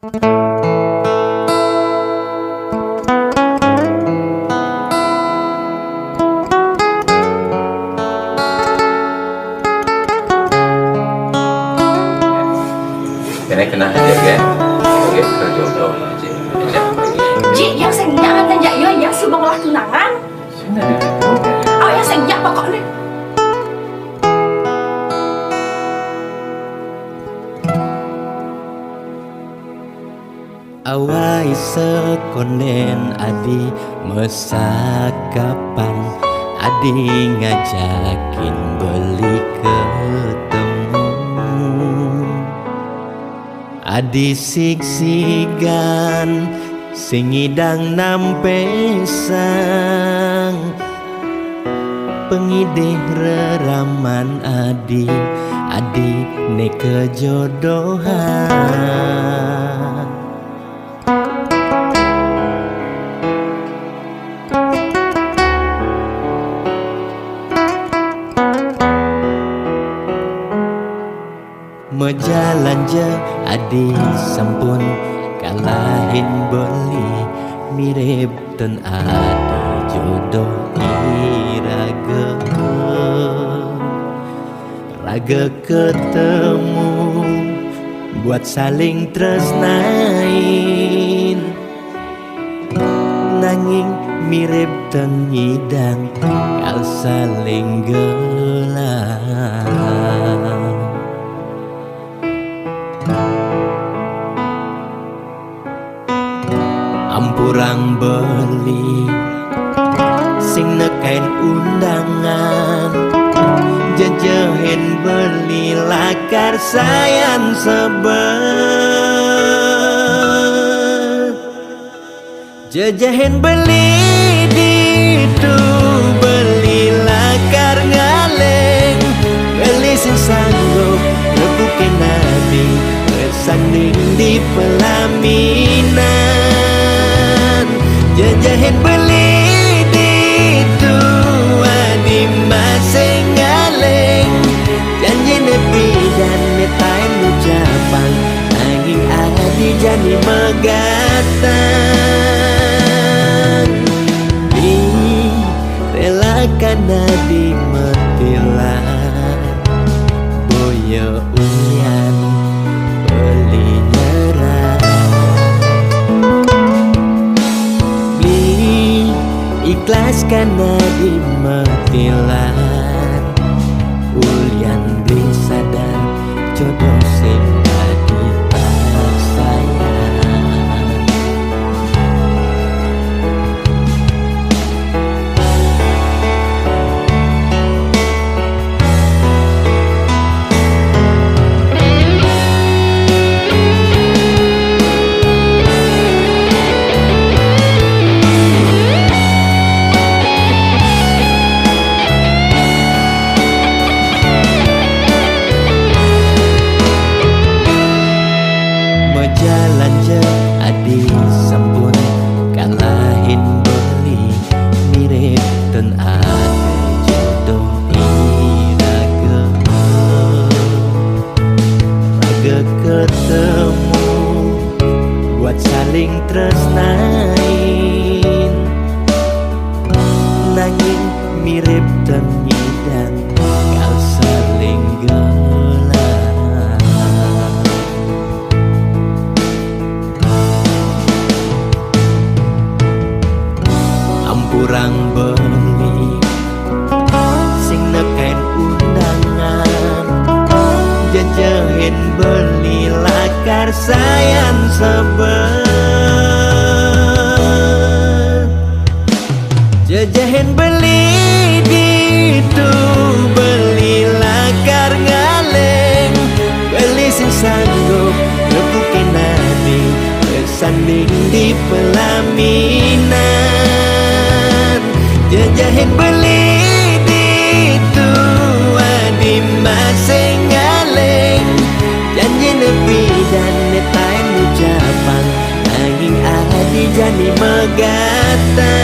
Kena kena aja kan? Oke, terjodoh aja. Ji, yang senyak kan aja ya, yang subang lah tunangan. Oh, yang senyak pokoknya. Awai sekonen adi mesakapan, adi ngajakin beli ketemu, adi siksigan singidang nampesang, pengideh reraman adi ne kejodohan. Mejalan je adi sampun kalahin beli, mirip ten adi jodoh iraga, raga ketemu buat saling tresnain, nanging mirip ten nyidang kal saling gelang. Ampurang beli sing nekain undangan, jejehin beli lakar sayan sebet, jejehin beli ditu beli lakar ngaleng, beli sing sanggup rebukin nabi bersanding di pelaminan. Jajahin beli ditu adi masing ngaleng, janji nepi dan netain ucapan, nanging adi jadi megatan. Relakan adi metilan, boyo uyan beli nyerah, ikhlaskan adi metilan, ulian beli sadar jodoh sing adi sayang. Jalan je adi sampun kalahin beli, mirip ten adi jodoh iraga, raga ketemu buat saling tresnain, nanging mirip ten nyidang kal saling gelang. Kurang beli sing nekain undangan, jejehin beli lakar sayan sebet, jejehin beli ditu beli lakar ngaleng, beli sing sanggup rebukin nabi bersanding di pelaminan. Jajahin beli ditu adi masing ngaleng, janji nepi dan netain ucapan, nanging adi jadi megatan.